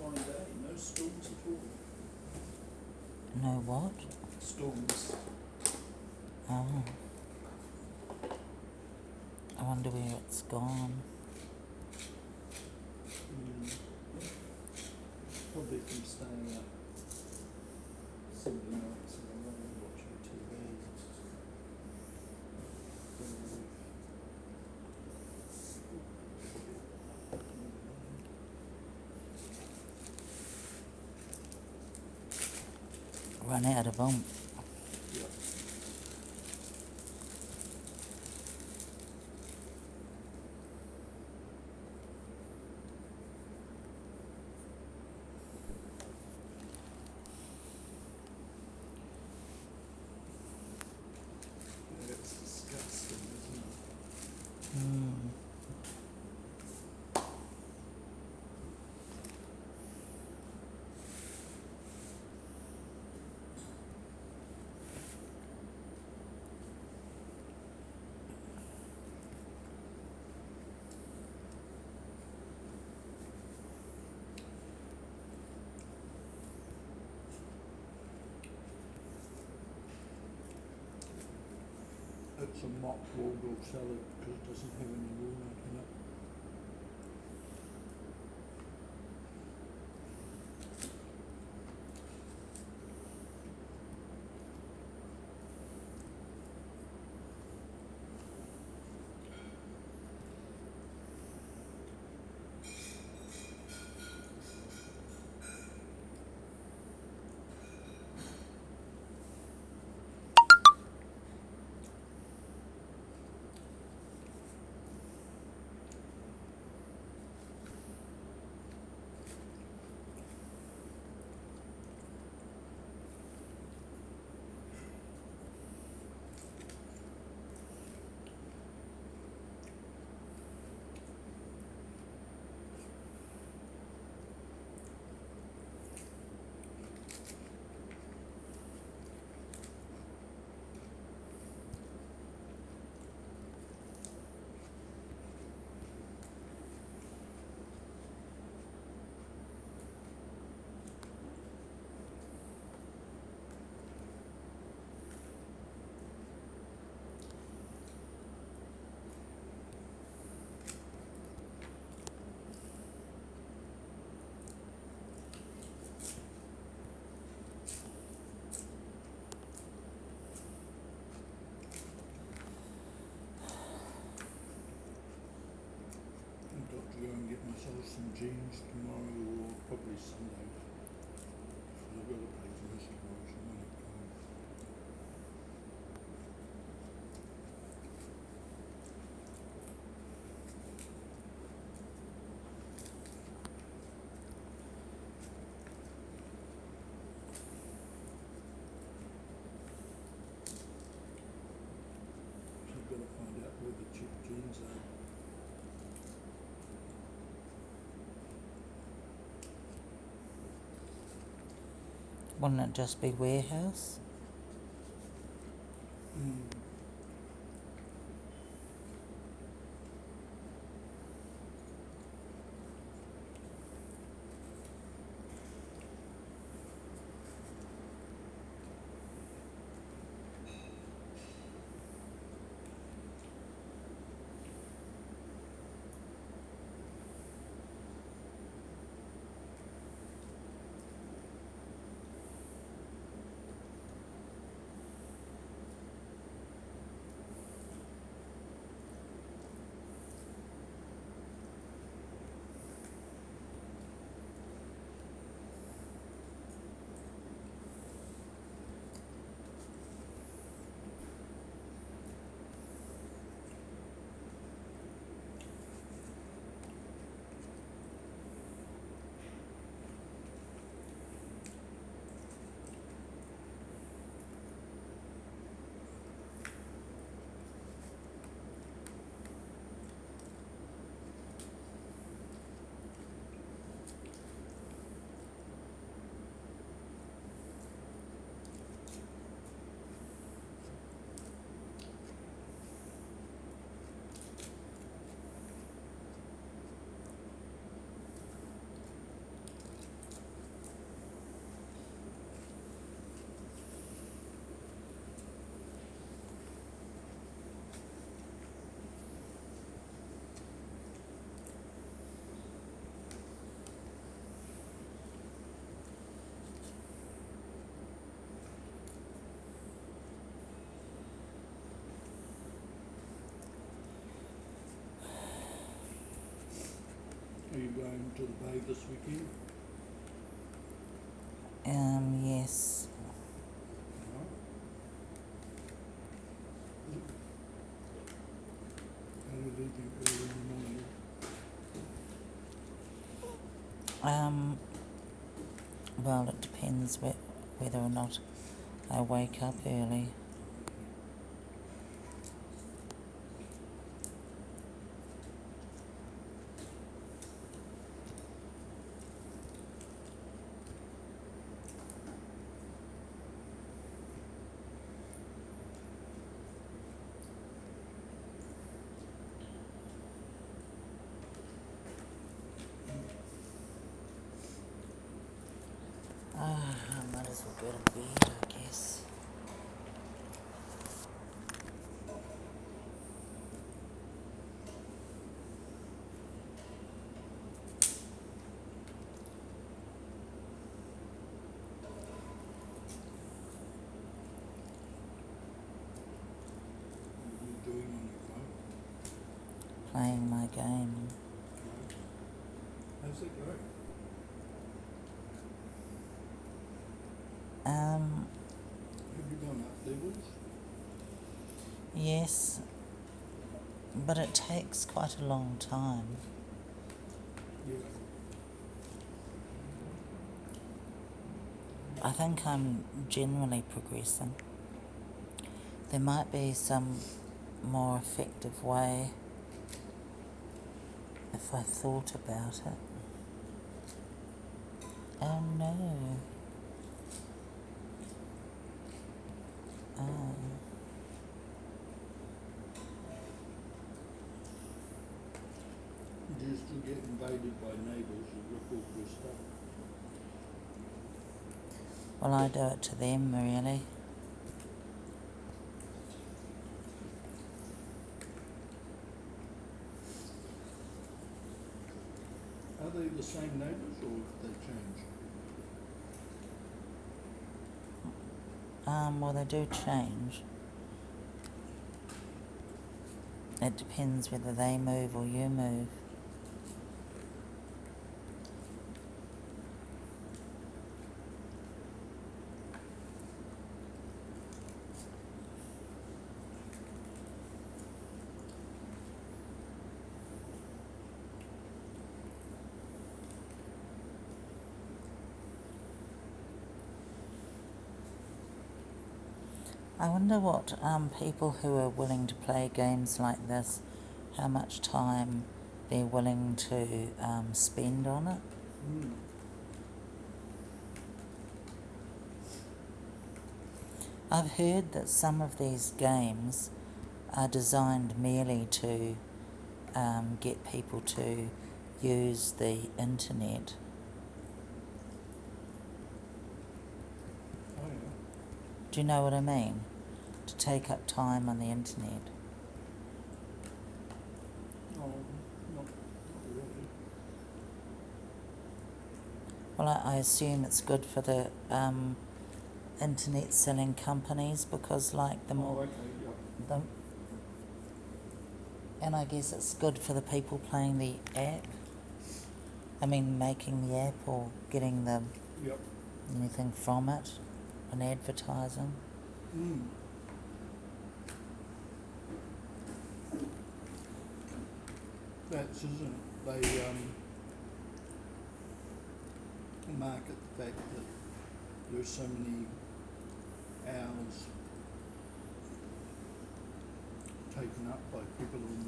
fine day, no storms at all. No what? Storms. Oh. I wonder where it's gone. Probably from staying up so many nights in a row watching TV. Run out of them. Yeah. It's disgusting, isn't it? Mm. It's a mock Waldorf salad because it doesn't have any walnut in it. I've got to go and get myself some jeans tomorrow or probably Sunday. I've got to play tennis tomorrow, so when it comes. So I've got to find out where the cheap jeans are. Wouldn't it just be warehouse? going to the Bay this weekend? Yes. No. Are you leaving early in the morning? Well, it depends whether or not I wake up early. I might as well go to bed, I guess. What are you doing on your phone? Playing my game. Okay. How's it going? Have you gone up levels? Yes, but it takes quite a long time. Yeah. I think I'm generally progressing. There might be some more effective way if I thought about it. Oh no. Oh. Do you still get invaded by neighbours who rip all your stuff? Well, I do it to them, really. Are they the same neighbours or have they changed? Well, they do change. It depends whether they move or you move. I wonder what people who are willing to play games like this, how much time they're willing to spend on it. I've heard that some of these games are designed merely to get people to use the internet. Oh yeah. Do you know what I mean? To take up time on the internet. Oh, not really. Well, I assume it's good for the internet selling companies because, like, the more, Oh, okay, yeah. and I guess it's good for the people playing the app. I mean, making the app or getting the Yep. anything from it, and advertising. That's, isn't it? They market the fact that there's so many hours taken up by people in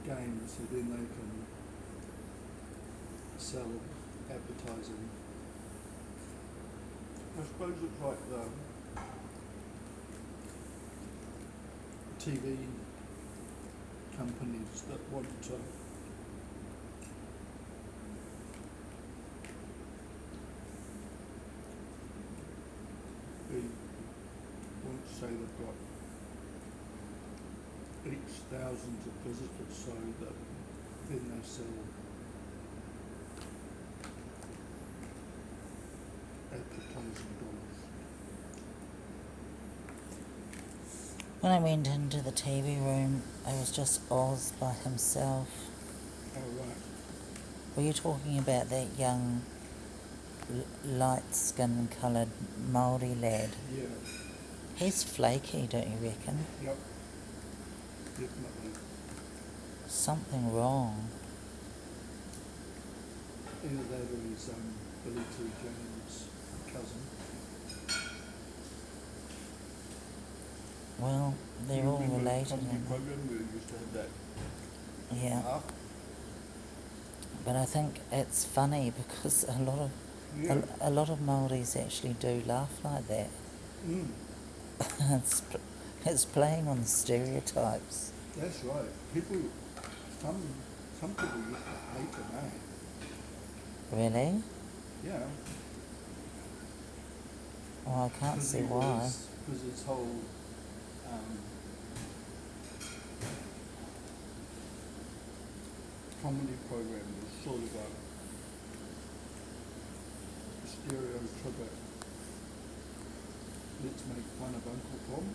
their games, so then they can sell advertising. I suppose it's like the TV companies that want to want to say they've got X thousands of visitors, so that then they sell advertising dollars. When I went into the TV room, it was just Oz by himself. Oh, right. Were you talking about that young, light skin coloured Māori lad? Yeah. He's flaky, don't you reckon? Yep. Definitely. Something wrong. Either that or his Billy T. James' cousin. Well, they're You all remember the related. comedy aren't program where we used to have that they? Yeah. laugh? But I think it's funny because Yeah. a lot of Māoris actually do laugh like that. Mm. it's playing on stereotypes. That's right. Some people used to hate the name. Really? Yeah. Well, I can't see why. Because his whole comedy program was sort of a stereotypical, let's make fun of Uncle Tom.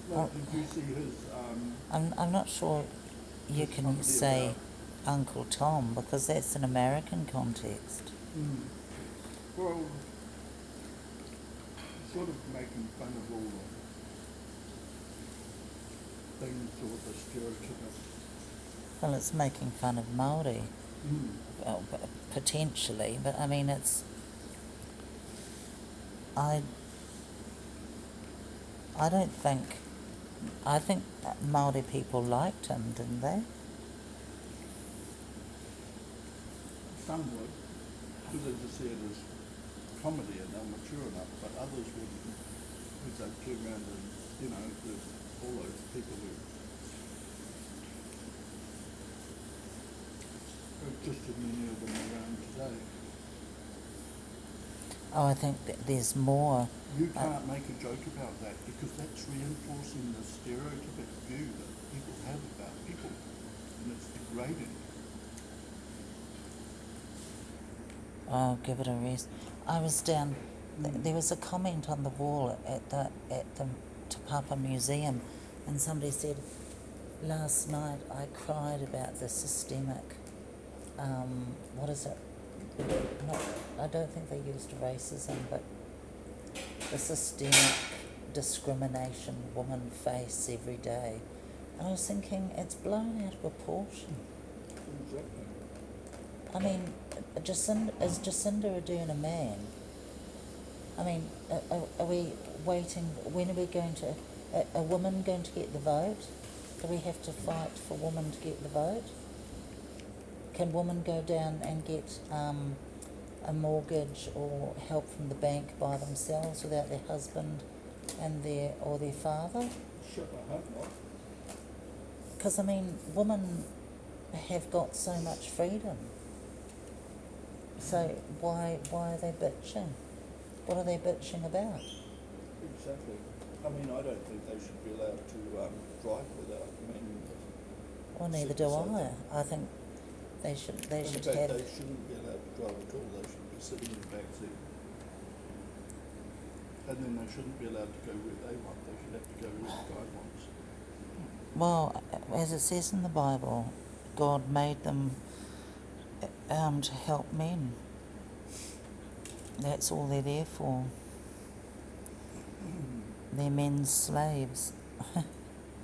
Well, did you see his I'm not sure you his can comedy say about- Uncle Tom because that's an American context. Well, sort of making fun of all the things or the stereotypical. Well, it's making fun of Māori, well, potentially, but I mean I don't think. I think Māori people liked him, didn't they? Some would, because they just see it as comedy and they're mature enough, but others wouldn't, because they turn around and, there's all those people who just as many of them around today. Oh, I think that there's more. You can't make a joke about that because that's reinforcing the stereotypic view that people have about people, and it's degrading. Oh, give it a rest. I was down. There was a comment on the wall at the Te Papa Museum, and somebody said, "Last night I cried about the systemic. What is it? Not. I don't think they used racism, but the systemic discrimination women face every day." And I was thinking, it's blown out of proportion. Exactly. I mean, is Jacinda Ardern a man? I mean, are we waiting? When are we going to? A woman going to get the vote? Do we have to fight for women to get the vote? Can women go down and get a mortgage or help from the bank by themselves without their husband and their father? Sure, I hope not. Because I mean, women have got so much freedom. So why are they bitching? What are they bitching about? Exactly. I mean, I don't think they should be allowed to drive without men. Well, neither do I. I think they should In fact, have. they shouldn't be allowed to drive at all. They should be sitting in the back seat. And then they shouldn't be allowed to go where they want. They should have to go where the guy wants. Well, as it says in the Bible, God made them to help men. That's all they're there for. They're men's slaves. Can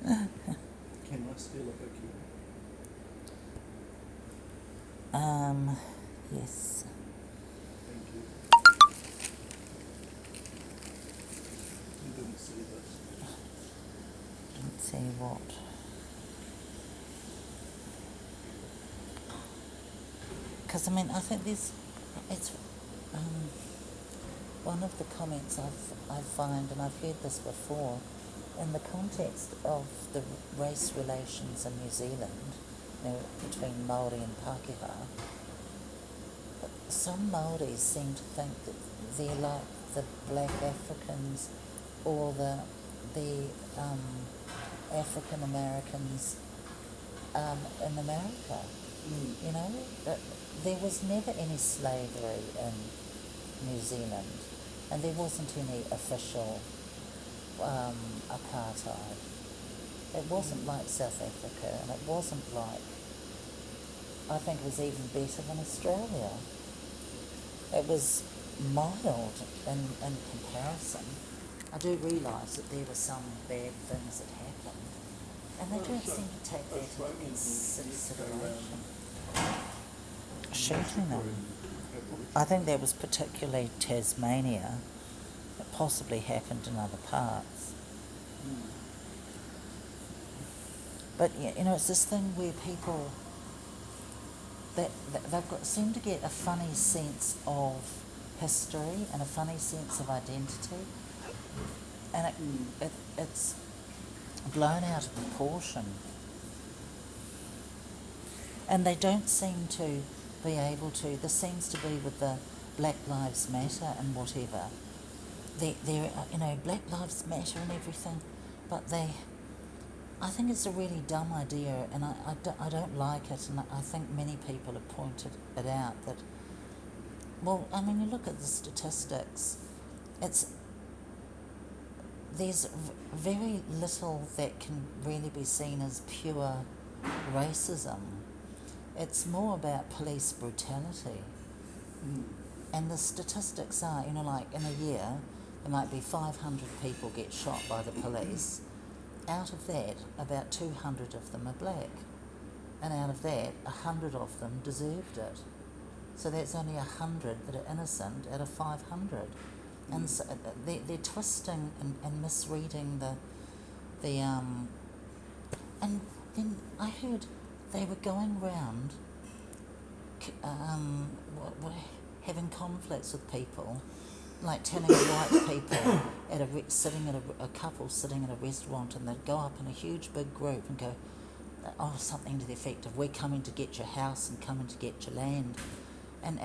I steal a vacuum? Yes. Thank you. You didn't see this. Let's see what. Because I mean, I think it's one of the comments I find, and I've heard this before, in the context of the race relations in New Zealand, between Māori and Pākehā, some Māoris seem to think that they're like the black Africans or the African Americans in America. You know, that there was never any slavery in New Zealand, and there wasn't any official apartheid. It wasn't like South Africa, and it wasn't like, I think it was even better than Australia. It was mild in comparison. I do realise that there were some bad things that happened, and they don't seem to take that into consideration. Shooting them. I think that was particularly Tasmania. It possibly happened in other parts. But you know, it's this thing where people that they've got seem to get a funny sense of history and a funny sense of identity, and it's blown out of proportion. And they don't seem to be able to. This seems to be with the Black Lives Matter and whatever. They're you know, Black Lives Matter and everything, but I think it's a really dumb idea, and I don't like it, and I think many people have pointed it out that, well, I mean, you look at the statistics, there's very little that can really be seen as pure racism. It's more about police brutality. And the statistics are, you know, like in a year, there might be 500 people get shot by the police. Out of that, about 200 of them are black. And out of that, 100 of them deserved it. So that's only 100 that are innocent out of 500. And so they're twisting and misreading the and then I heard they were going round having conflicts with people, like telling white people a couple sitting at a restaurant, and they'd go up in a huge big group and go, something to the effect of, "We're coming to get your house and coming to get your land," and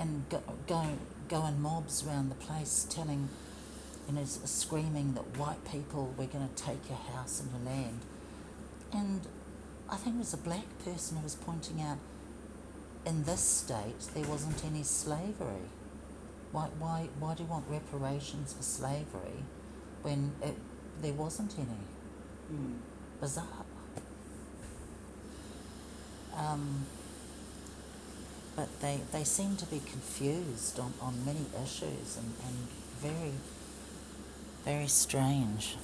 go in mobs around the place telling, you know, screaming that white people, we're going to take your house and your land. And I think it was a black person who was pointing out, in this state there wasn't any slavery. Why do you want reparations for slavery when there wasn't any? Bizarre. But they seem to be confused on many issues and very, very strange.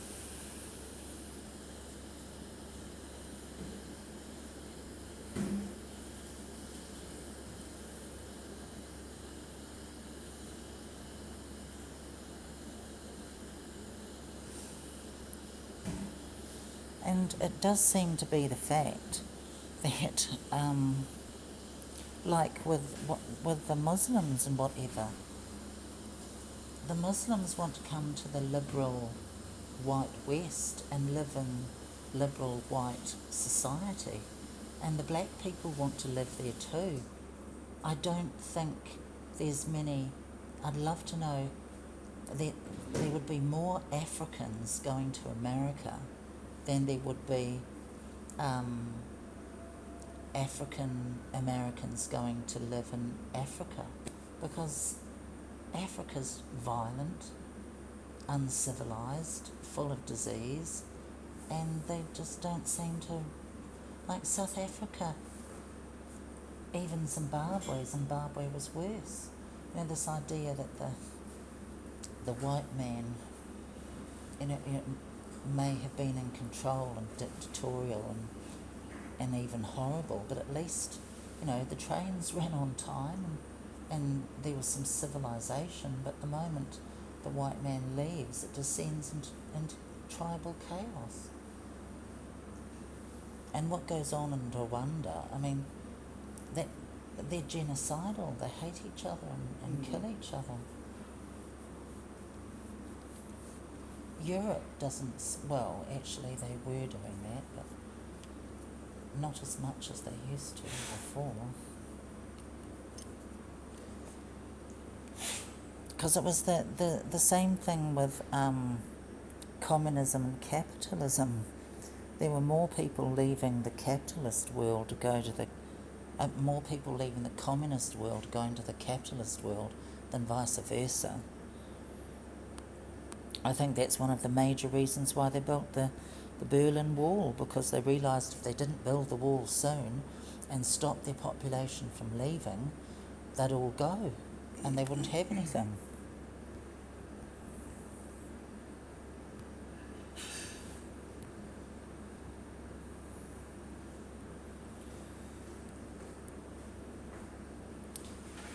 And it does seem to be the fact that, like with the Muslims and whatever, the Muslims want to come to the liberal white West and live in liberal white society, and the black people want to live there too. I don't think there's many. I'd love to know that there would be more Africans going to America than there would be African Americans going to live in Africa, because Africa's violent, uncivilized, full of disease, and they just don't seem to, like South Africa, even Zimbabwe was worse. You know, this idea that the white man, you know, may have been in control and dictatorial and even horrible, but at least, you know, the trains ran on time and there was some civilization. But the moment the white man leaves, it descends into tribal chaos. And what goes on in Rwanda, I mean, they're genocidal. They hate each other and kill each other. Europe doesn't, well, actually they were doing that, but not as much as they used to before. Because it was the same thing with communism and capitalism. There were more people leaving the capitalist world to go to the more people leaving the communist world going to the capitalist world than vice versa. I think that's one of the major reasons why they built the Berlin Wall, because they realised if they didn't build the wall soon and stop their population from leaving, they'd all go and they wouldn't have anything.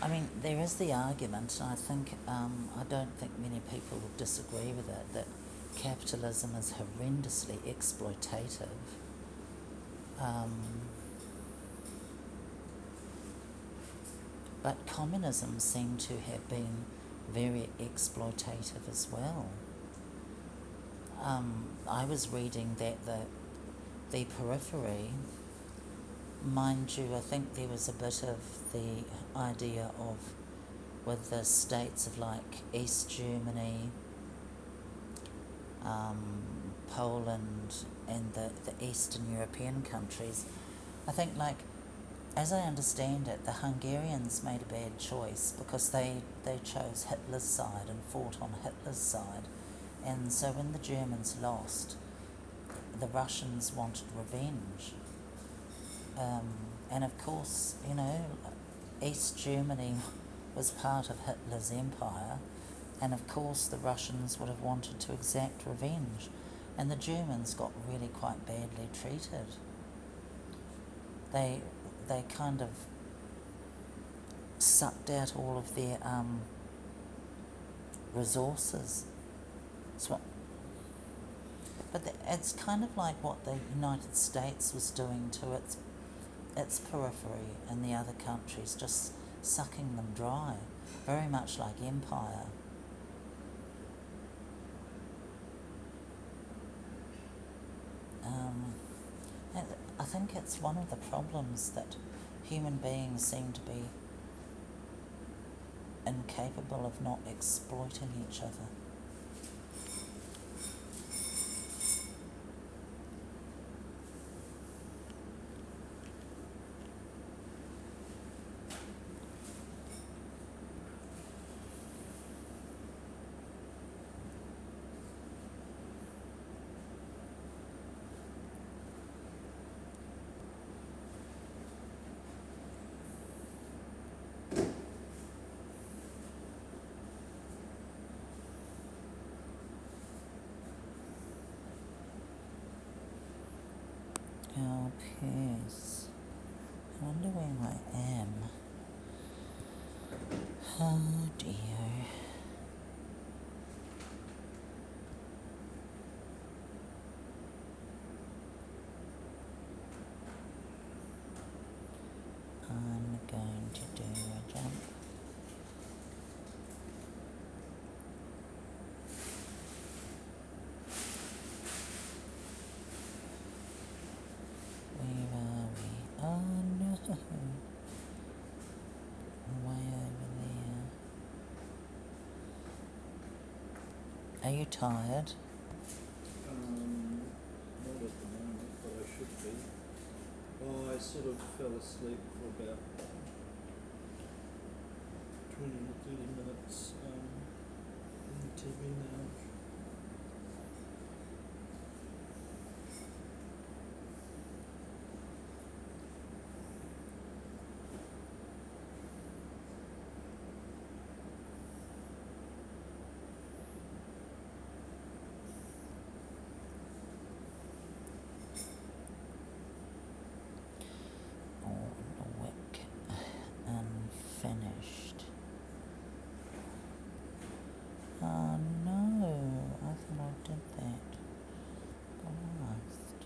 I mean, there is the argument, and I don't think many people would disagree with it, that capitalism is horrendously exploitative. But communism seemed to have been very exploitative as well. I was reading that the periphery, mind you, I think there was a bit of the idea of, with the states of like East Germany, Poland and the Eastern European countries, I think, like, as I understand it, the Hungarians made a bad choice because they chose Hitler's side and fought on Hitler's side. And so when the Germans lost, the Russians wanted revenge. And of course, you know, East Germany was part of Hitler's empire, and of course the Russians would have wanted to exact revenge. And the Germans got really quite badly treated. They kind of sucked out all of their resources. But it's kind of like what the United States was doing to its periphery and the other countries, just sucking them dry, very much like empire. I think it's one of the problems that human beings seem to be incapable of not exploiting each other. Oh, peace. I wonder where I am. Oh dear. I'm going to do a jump. Where are we? Oh no. Way over there. Are you tired? Not at the moment, but I should be. Oh, I sort of fell asleep for about 20 to 30 minutes in the TV lounge. Unfinished. Oh no, I thought I did that. Blast.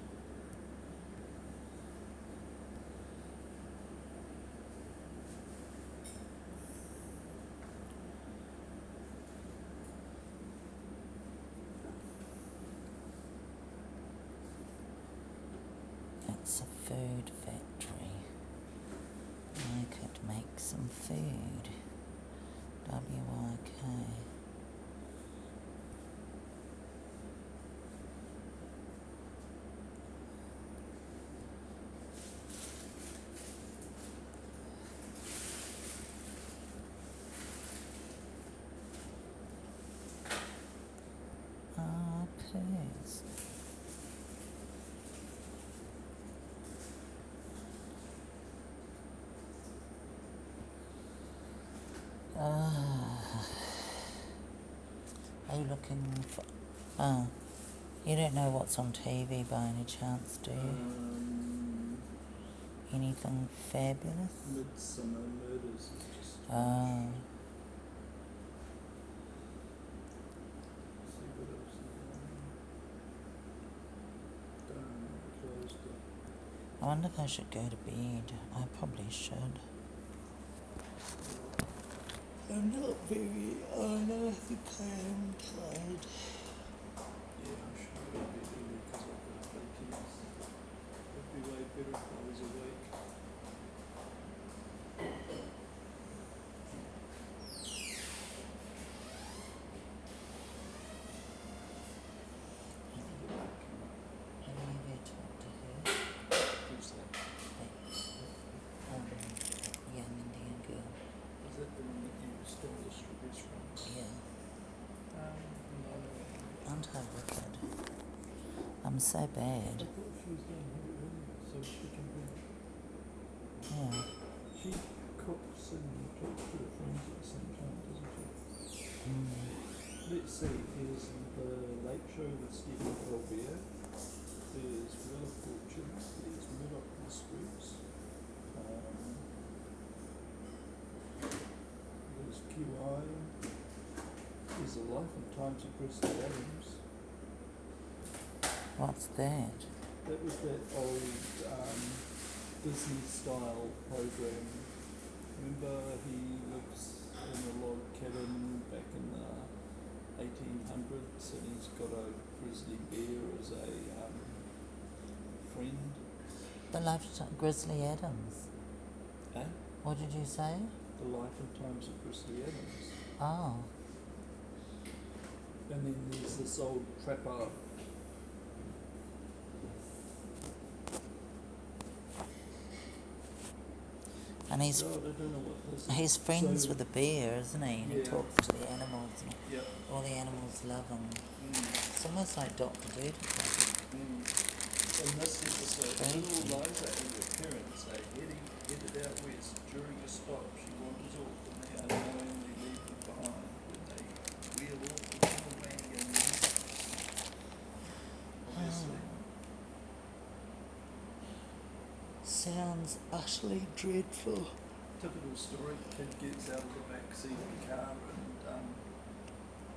It's a food factory. I could make some food. WYK. is. Are you looking for... Oh, you don't know what's on TV by any chance, do you? Anything fabulous? Midsummer Murders is just. Oh, See what else is on. Closed it. I wonder if I should go to bed. I probably should. I'm not very... Oh no, I think I am tired. Yeah, I should go to bed early because I've got to play tennis. It'd be way better if I was awake. Have you ever talked to her? Who's that? Young Indian girl. Is that the one that you stole the strawberries from? Yeah. No. Aren't I wicked? I'm so bad. I thought she was down here earlier, so she can be. Yeah. She cooks and talks to her friends at the same time, doesn't she? Let's see, there's the Late Show with Stephen Colbert, there's Wheel of Fortune, there's Murdoch Mysteries, there's QI, there's The Life and Times of Grizzly Adams. What's that? That was that old Disney-style program. Remember, he lives in a log cabin back in the 1800s, and he's got a grizzly bear as a friend. The Life of Grizzly Adams. Eh? What did you say? The Life and Times of Grizzly Adams. Oh. And then there's this old trapper. And he's God, I don't know what this is. he's friends So- with the bear, isn't he? And he Yeah. talks to the animals and Yep. all the animals love him. It's almost like Dr. Doolittle. In this episode, Thank little you. Liza and her parents are headed out west. During a stop, she wanders off and they unknowingly leave her behind when they wheel off the little wagon. Obviously. Sounds utterly dreadful. Typical story, kid gets out of the back seat of the car and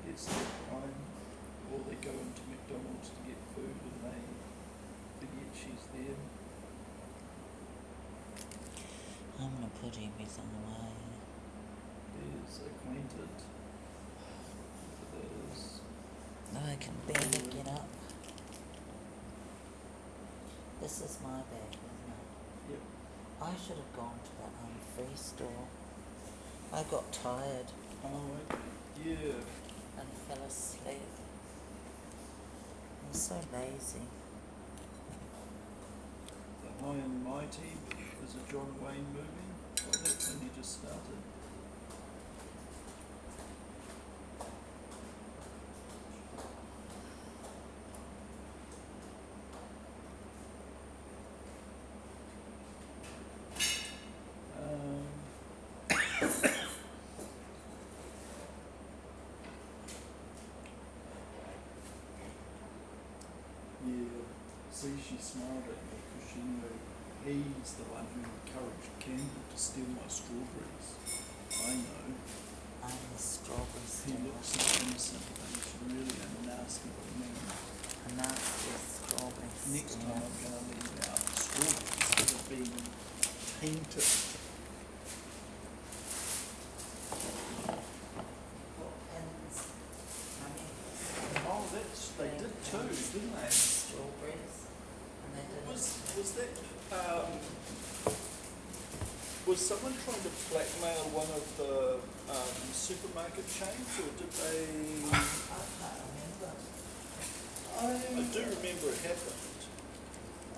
gets left behind. Or they go into McDonald's to get food and they forget she's there. I'm gonna put everything away. There's Acquainted. There's I can barely get up. This is my bag, isn't it? Yep. I should have gone to that free store. I got tired Oh, yeah. and fell asleep. I'm so lazy. The High and Mighty is a John Wayne movie. Well, that's when he just started. Yeah, see, she smiled at me because she knew he's the one who encouraged Campbell to steal my strawberries. I know. I'm the strawberry He stealer. looks so innocent, but he's really a nasty man. A nasty strawberry Next stealer. time I'm going to leave out strawberries that have been tainted. Oh, they did too, didn't they? Strawberries. And they did Was that, was someone trying to blackmail one of the supermarket chains, or did they? I can't remember. I do remember it happened.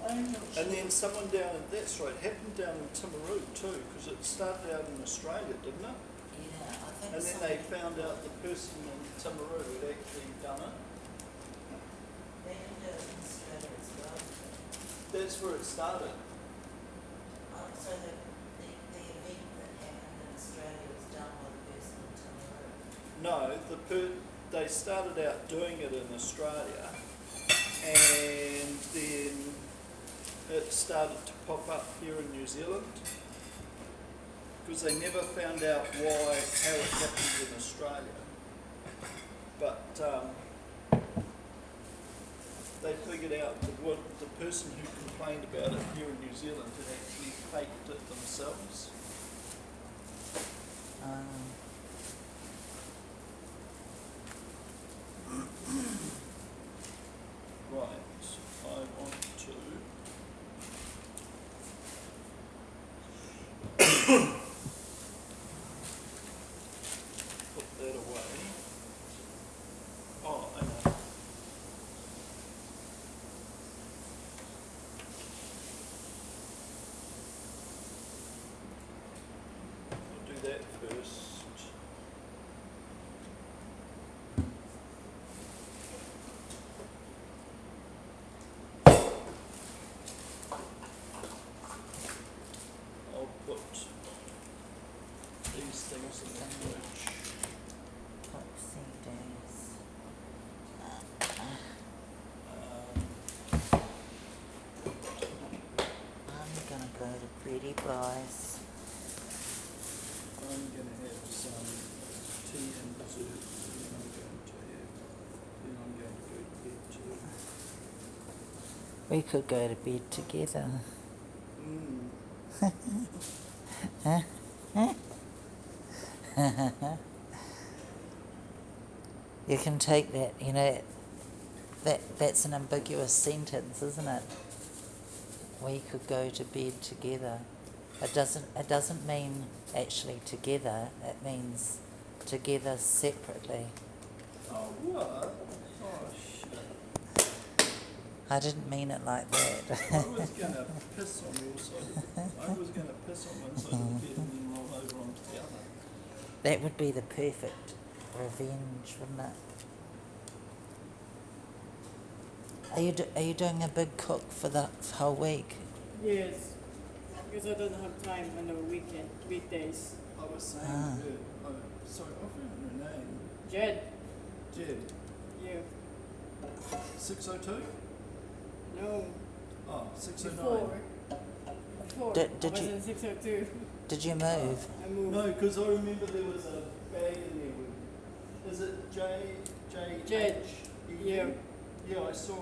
I'm not And then someone down in, that's right, it happened down in Timaru too, because it started out in Australia, didn't it? Yeah, I think And then they found out the person in Timaru had actually done it. they that's where it started. Oh, so the event that happened in Australia was done by the person in Timaru? No, they started out doing it in Australia, and then it started to pop up here in New Zealand, because they never found out how it happened in Australia. But they figured out that the person who complained about it here in New Zealand had actually faked it themselves. Right, I want to put that away. Oh, I know. I'll do that first. I'll put these things in the fridge. Topsy days. I'm gonna go to Pretty Bryce. I'm going to have some tea and dessert, and then I'm going to go to bed too. We could go to bed together. You can take that, you know, that's an ambiguous sentence, isn't it? We could go to bed together. It doesn't mean actually together, it means together separately. Oh, what? Oh, shit. I didn't mean it like that. I was going to piss on your side. I was going to piss on one side of the bed and then roll over onto the other. That would be the perfect revenge, wouldn't it? Are you doing a big cook for the whole week? Yes, because I don't have time on the weekdays. I was saying Ah. to her, sorry, I've forgotten her name. Jed, Jed. you. 602? No, Oh, 609. before. Did I was you- in 602. Did you move? I moved. No, because I remember there was a bag in there with, is it Jed. H-E-U? Yeah. Yeah, I saw,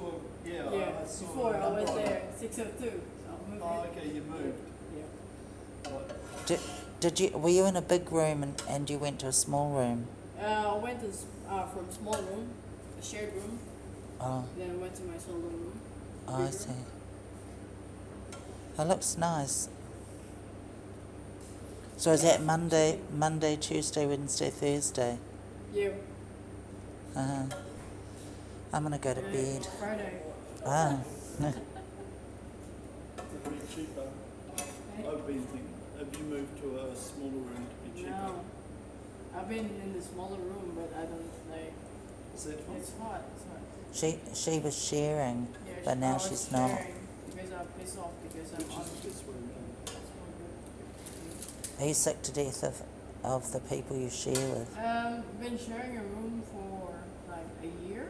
Yeah, I saw before a I number was on it. there, 602. So I moved Oh, it. okay, you moved. Yeah. Right. Did you? Were you in a big room and you went to a small room? I went to, from small room, a shared room, Oh, then I went to my solo room. I bigger. see. It looks nice. So is that Monday, Tuesday, Wednesday, Thursday? Yeah. Uh-huh. I'm gonna go to bed. Friday. Ah. It's very cheaper. I've been thinking, have you moved to a smaller room to be cheaper? No. I've been in the smaller room, but I don't like. Is that fun? It's hot. It's hot. She was sharing, Yeah, but I now was she's not. sharing Because I'm pissed off because I'm Which on. is the best way around. Are you sick to death of the people you share with? Been sharing a room for like a year,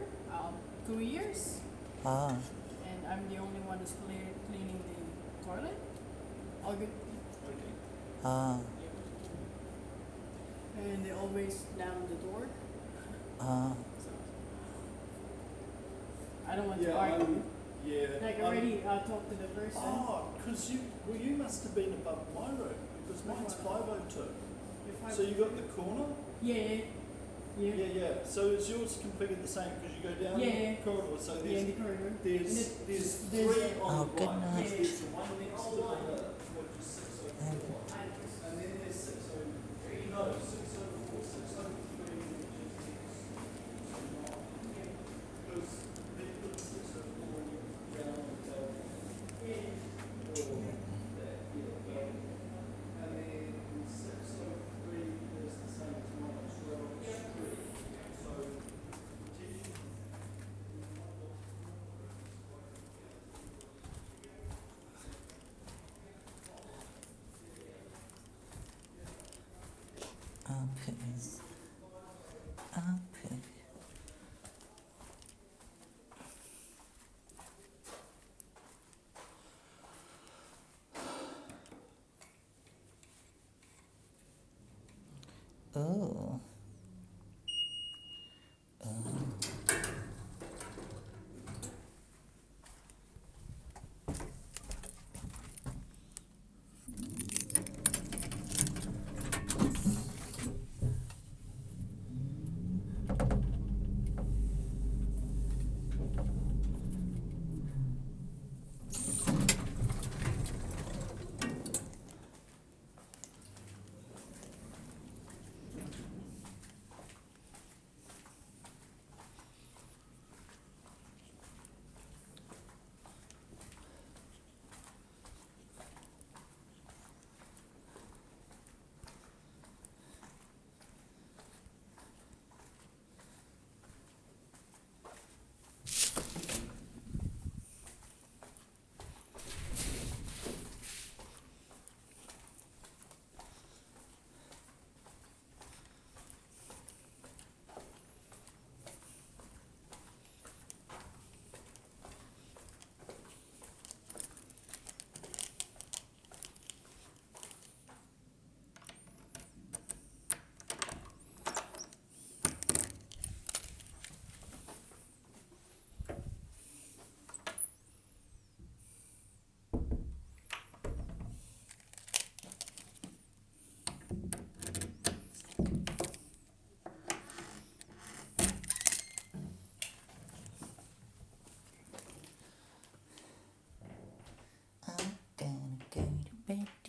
2 years, Oh, and I'm the only one who's cleaning the toilet. All good. Okay. oh, And they always slam the door. oh. So I don't want to Yeah, argue. yeah. Like already, I talked to the person. Oh, because you must have been above my room, because mine's 502. If I- So you got the corner? Yeah. Yeah. Yeah. So is yours configured the same, because you go down Yeah. the corridor, so Yeah, in there's the corridor. there's And there's there's three a- on Oh, the good right. night. There's the one next to the which is 604. And then there's 603. No, 604, 603, which is next to because they put 604 down on the table. Or that, yeah. And then 603 is the same as mine as well, it's 3. So, technically,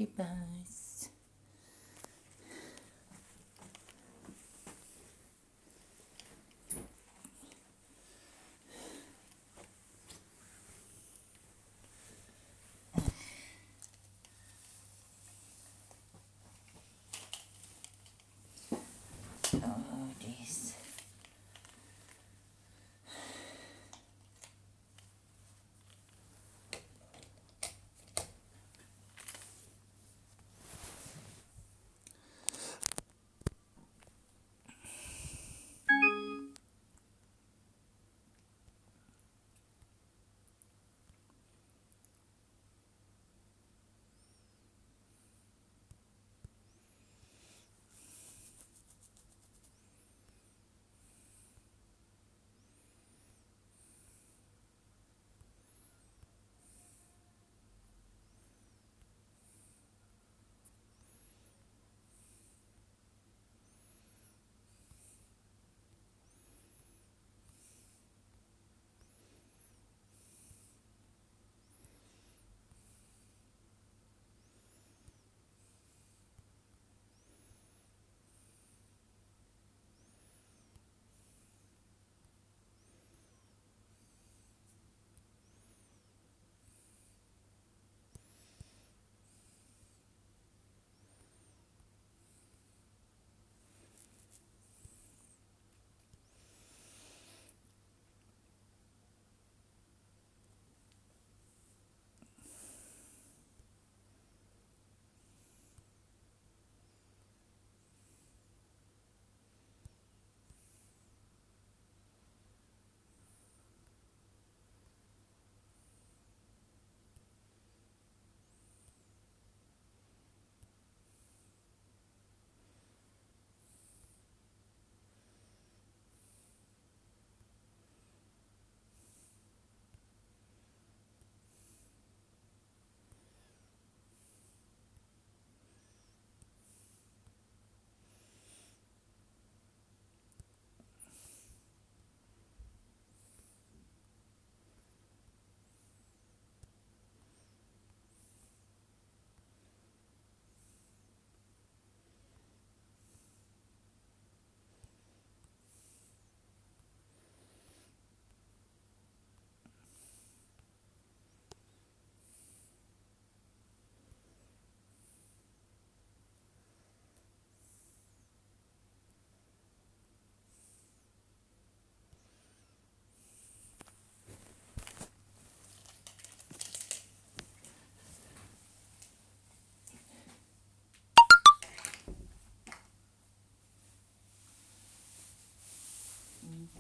Beauty pies. Oh, geez.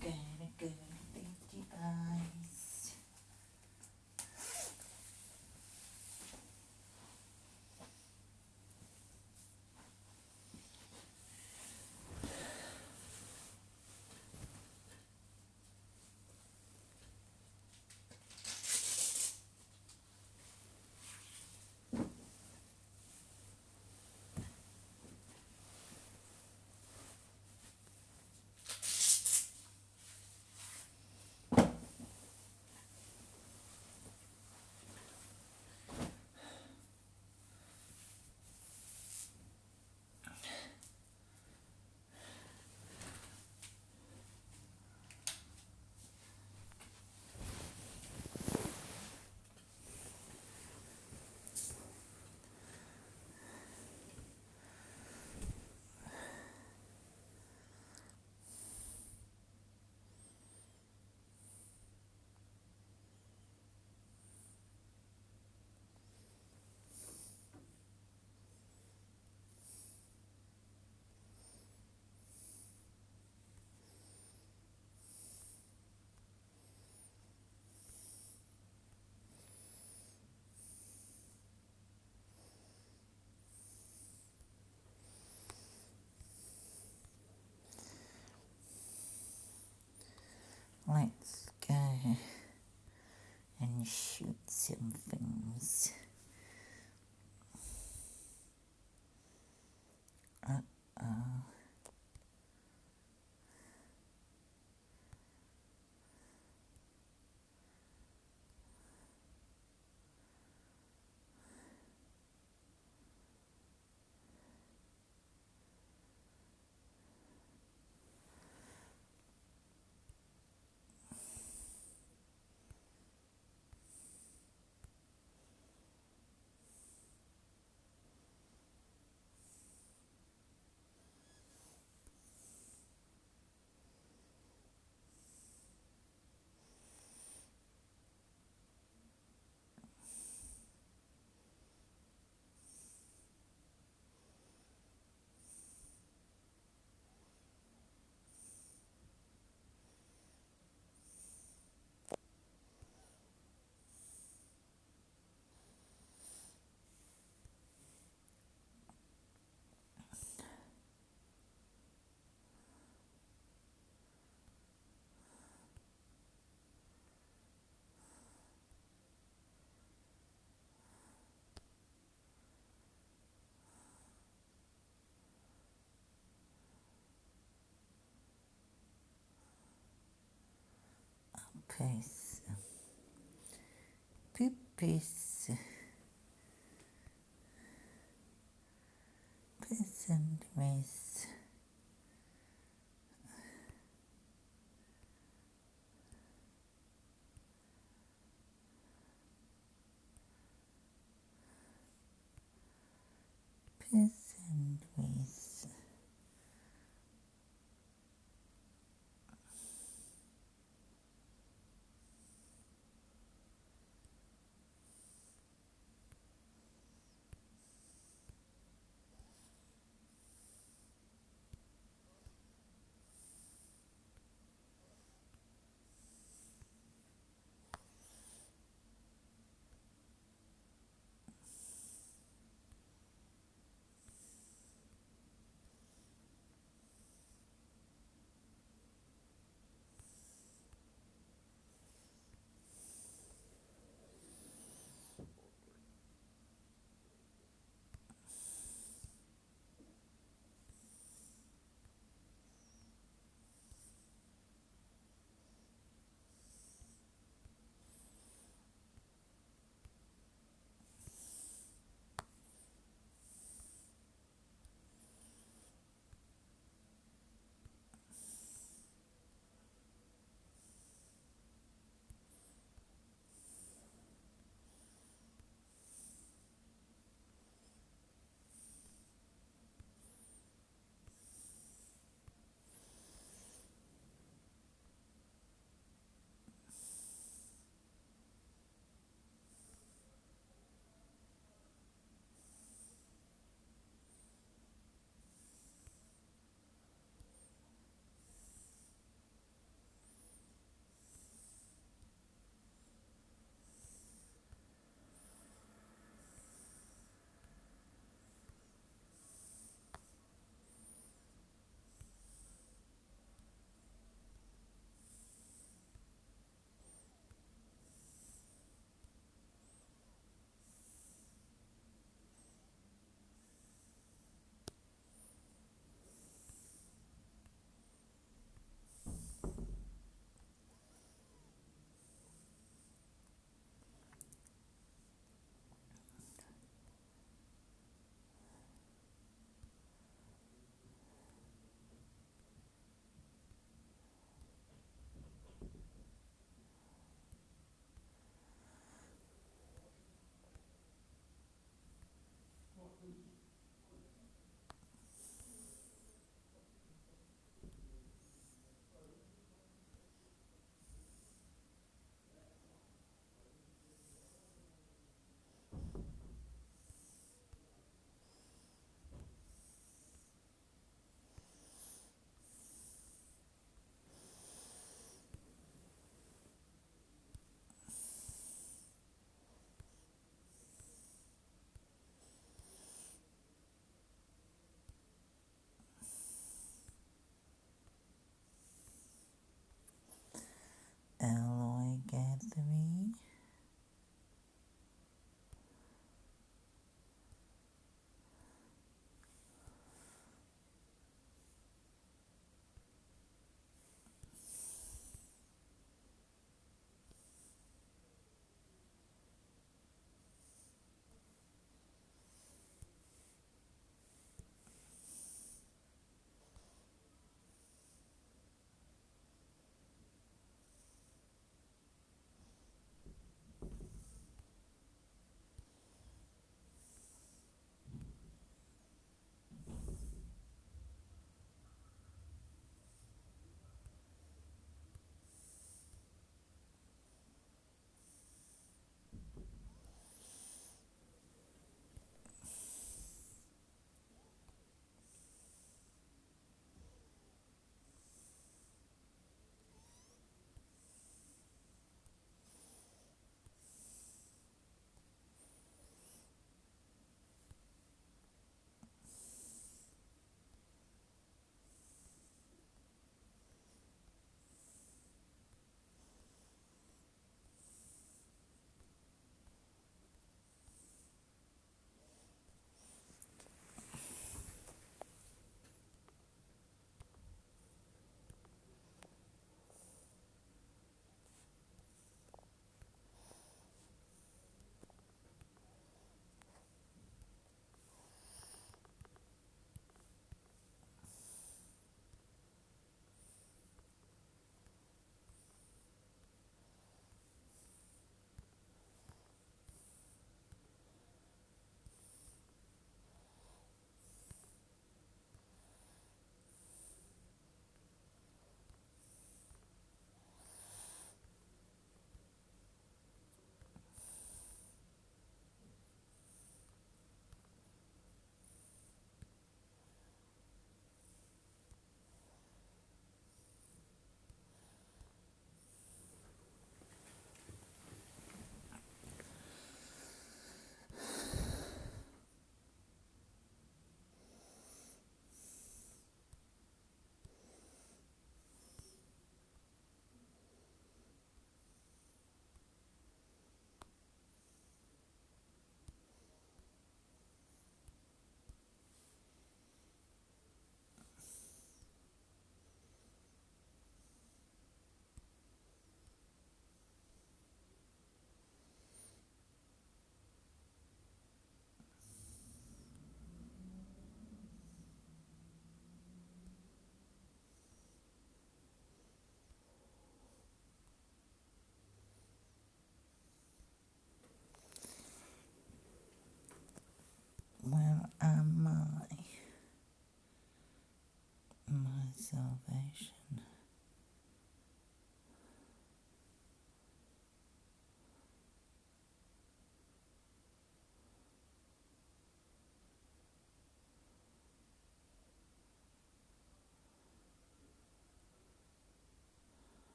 Gotta go to beauty pies. Let's go and shoot some things. Uh-oh. Peace. Peace. Peace and grace. Peace and grace.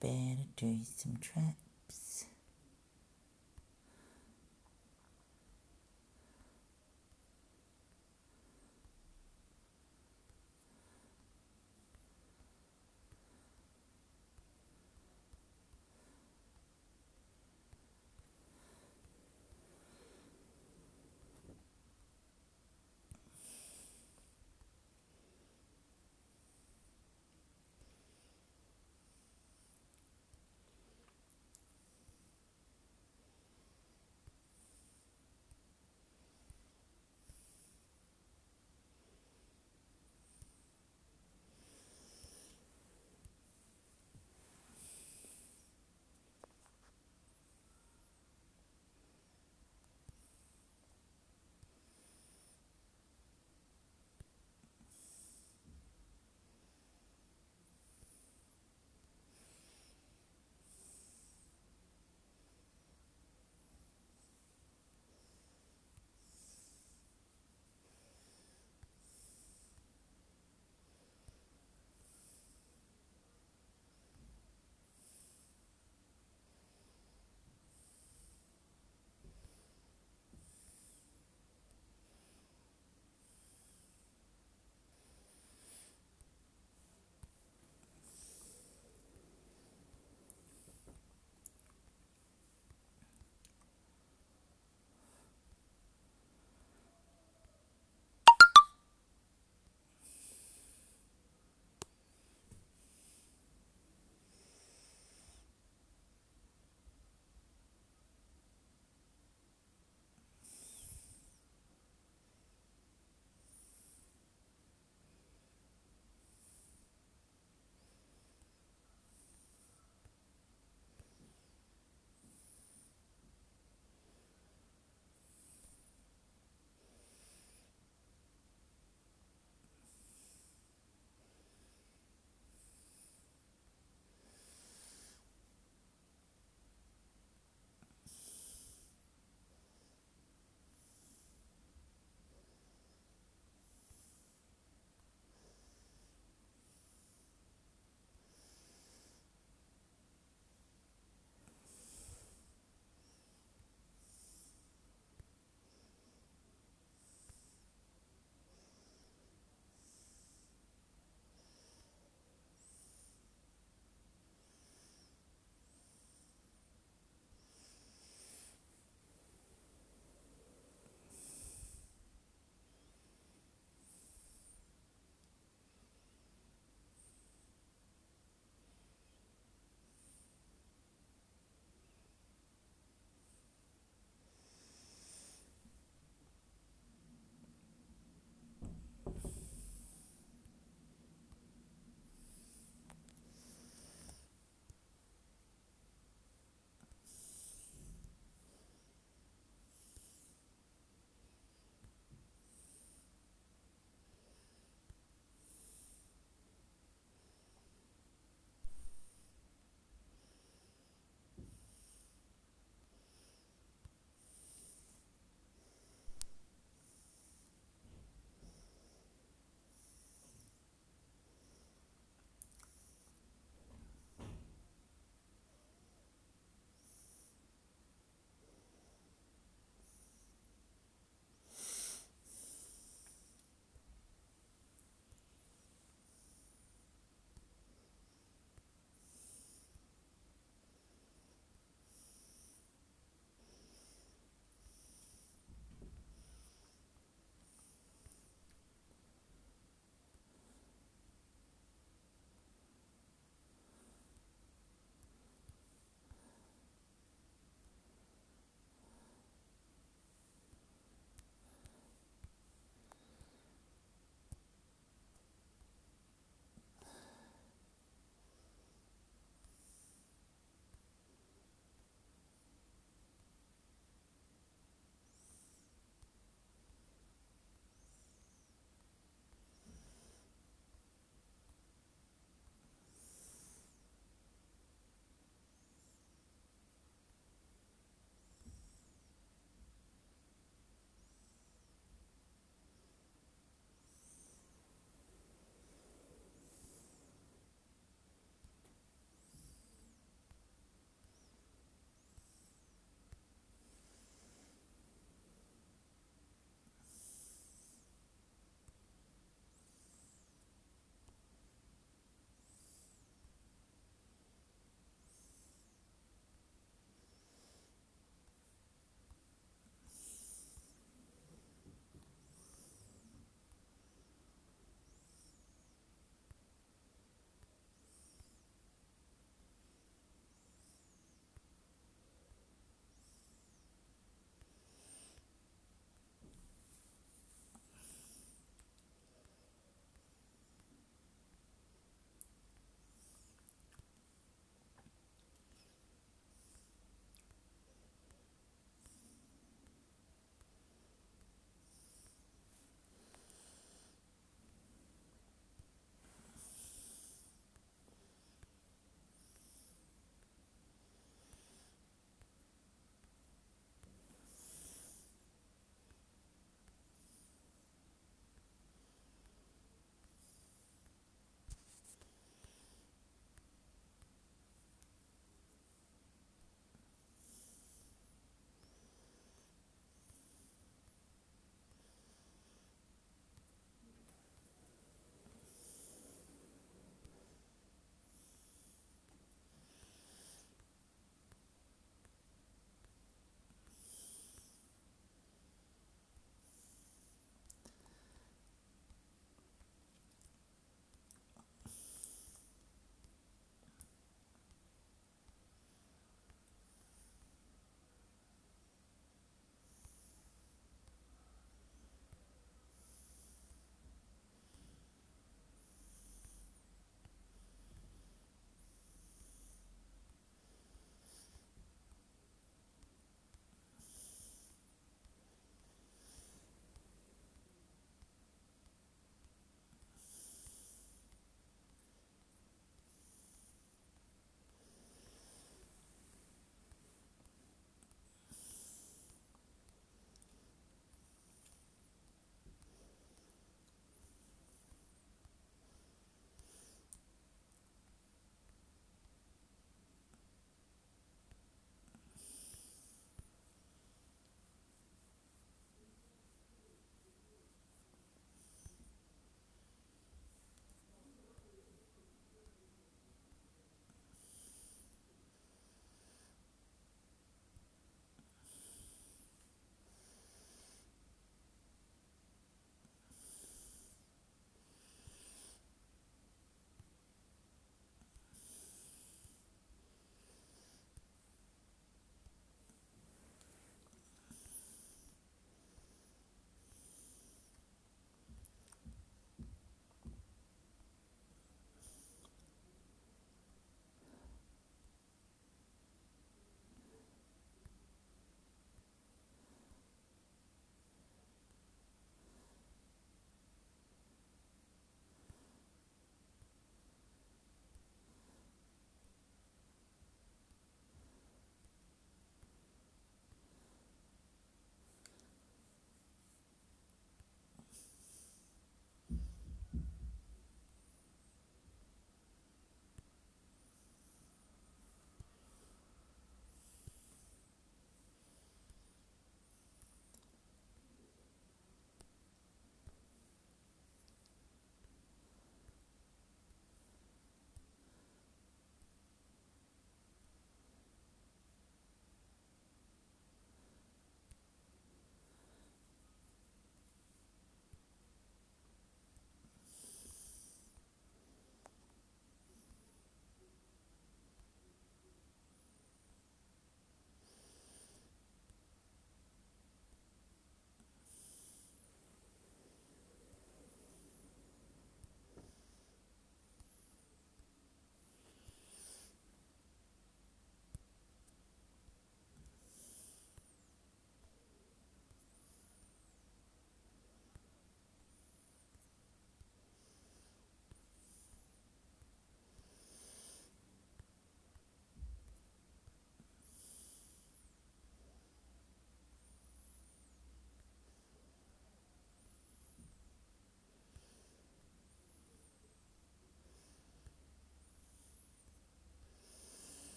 better do some tracks.